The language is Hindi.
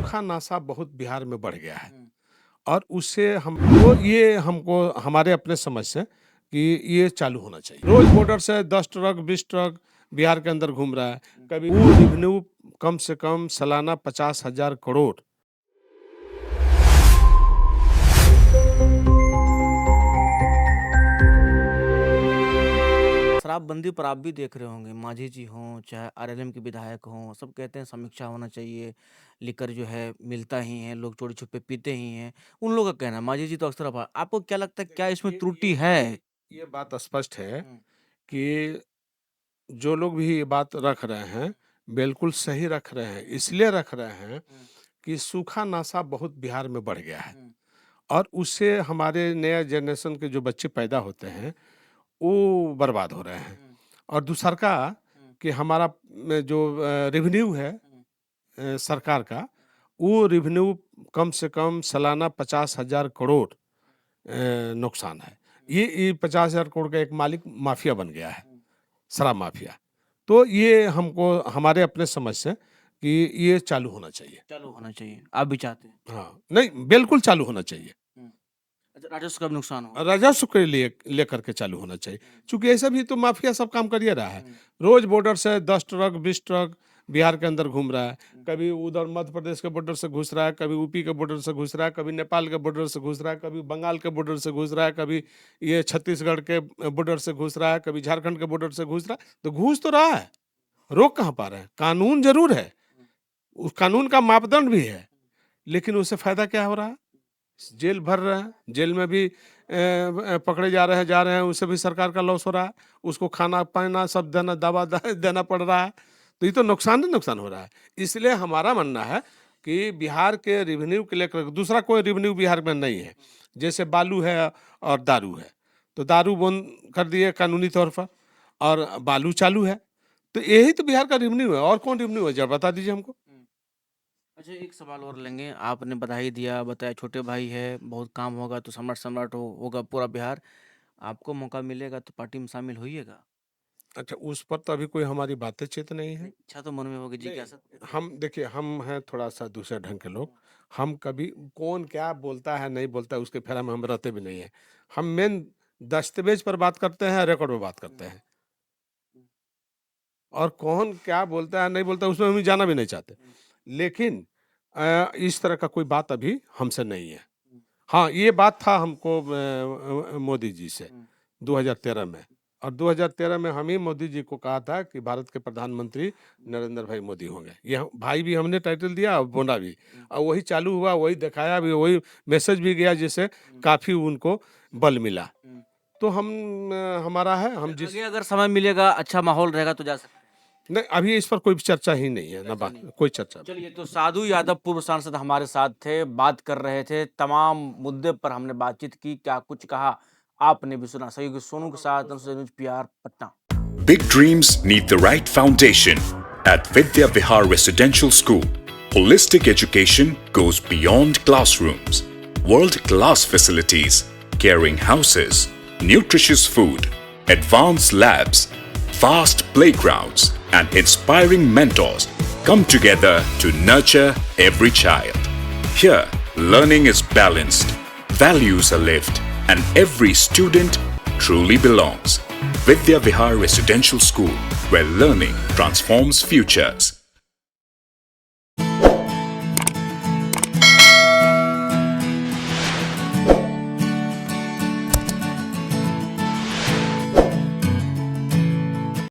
सूखा नशा बहुत बिहार में बढ़ गया है और उससे हमको ये हमको हमारे अपने समझ से कि ये चालू होना चाहिए। रोज बॉर्डर से 10 ट्रक 20 ट्रक बिहार के अंदर घूम रहा है। कभी वो रेवेन्यू कम से कम सालाना 50,000 करोड़। शराबबंदी पर आप भी देख रहे होंगे, मांझी जी हों, चाहे आरएलएम के विधायक हों, सब कहते हैं समीक्षा होना चाहिए, लिकर जो है मिलता ही है, लोग चोरी-छुपे पीते ही हैं। उन लोगों का कहना है, मांझी जी तो अक्सर आपको क्या लगता है क्या इसमें त्रुटि है? ये बात स्पष्ट है हुँ, कि जो लोग भी ये बात रख रहे हैं, बिल्कुल सही रख रहे हैं। इसलिए रख रहे हैं हुँ, कि सूखा नशा बहुत बिहार में बढ़ गया है हुँ, और उससे हमारे नया जनरेशन के जो बच्चे पैदा होते हैं, वो बर्बाद हो रहे हैं। हुँ, और दूसरका हुँ, कि हमारा जो रेवेन्यू है हुँ, सरकार का, वो रेवेन्यू कम से कम सालाना 50,000 करोड़ नुकसान है। ये 50,000 करोड़ का एक मालिक माफिया बन गया है, हुँ, शराब माफिया। तो ये हमको हमारे अपने समझ से कि ये चालू होना चाहिए। चालू होना चाहिए, आप भी चाहते हैं? हाँ, नहीं बिल्कुल चालू होना चाहिए। हुँ, अच्छा राजस्व का भी नुकसान हो। राजस्व के लिए लेकर के चालू होना चाहिए। हुँ, चूँकि ऐसा भी तो माफिया सब काम कर ही रहा है। हुँ, रोज़ बॉर्डर से 10 ट्रक 20 ट्रक बिहार के अंदर घूम रहा है। हुँ, कभी उधर मध्य प्रदेश के बॉर्डर से घुस रहा है, कभी यूपी के बॉर्डर से घुस रहा है, कभी नेपाल के बॉर्डर से घुस रहा है, कभी बंगाल के बॉर्डर से घुस रहा है, कभी ये छत्तीसगढ़ के बॉर्डर से घुस रहा है, कभी झारखंड के बॉर्डर से घुस रहा है। तो घुस तो रहा है, रोक कहाँ पा रहे हैं? कानून ज़रूर है, हुँ, उस कानून का मापदंड भी है, लेकिन उससे फ़ायदा क्या हो रहा है? जेल भर रहे हैं, जेल में भी पकड़े जा रहे हैं, उससे भी सरकार का लॉस हो रहा है, उसको खाना-पीना सब देना दवा देना पड़ रहा है, तो ये तो नुकसान ही नुकसान हो रहा है। इसलिए हमारा मानना है कि बिहार के रेवेन्यू को लेकर दूसरा कोई रेवेन्यू बिहार में नहीं है, जैसे बालू है और दारू है, तो दारू बंद कर दिए कानूनी तौर पर और बालू चालू है, तो यही तो बिहार का रेवेन्यू है और कौन रेवेन्यू है ज़रा बता दीजिए हमको? हुँ। अच्छा एक सवाल और लेंगे, आपने बधाई दिया, बताया छोटे भाई है, बहुत काम होगा तो सम्राट होगा पूरा बिहार। आपको मौका मिलेगा तो पार्टी में शामिल होइएगा? अच्छा, उस पर तो अभी कोई हमारी बातचीत नहीं है। नहीं, इच्छा तो मन में होगी नहीं, जिज्ञासा तो होती हम देखिए हम हैं थोड़ा-सा दूसरे ढंग के लोग। है। हम कभी कौन क्या बोलता है, नहीं बोलता है उसके फेरा में हम रहते भी नहीं हैं। हम मेन दस्तावेज़ पर बात करते हैं, रिकॉर्ड पे बात हुँ, करते हैं हुँ, और कौन क्या बोलता है, नहीं बोलता है उसमें हम जाना भी नहीं चाहते। हुँ, लेकिन इस तरह का कोई बात अभी हमसे नहीं है। हुँ, हाँ, ये बात था हमको मोदी जी से हुँ, 2013 में और 2013 में हम ही मोदी जी को कहा था कि भारत के प्रधानमंत्री हुँ, नरेंद्र भाई मोदी होंगे। ये भाई भी हमने टाइटल दिया और बोला भी हुँ, और वही चालू हुआ, वही दिखाया भी, वही मैसेज भी गया जिससे हुँ, काफ़ी उनको बल मिला। हुँ। तो हम हमारा है हम जिस आगे अगर समय मिलेगा, अच्छा माहौल रहेगा तो जा सकते हैं। नहीं अभी इस पर कोई चर्चा ही नहीं है, ना चर्चा बात नहीं। कोई चर्चा नहीं। चलिए तो साधु यादव पूर्व सांसद हमारे साथ थे, बात कर रहे थे, तमाम मुद्दे पर हमने बातचीत की, क्या कुछ कहा आपने भी सुना। सहयोगी सोनू के साथ news PR Patna. Big dreams need the right foundation. At Vidya Vihar Residential School, holistic education goes beyond classrooms. World-class facilities, caring houses, nutritious food, advanced labs, vast playgrounds, and inspiring mentors come together to nurture every child. Here, learning is balanced, values are lived, and every student truly belongs. Vidya Vihar Residential School, where learning transforms futures.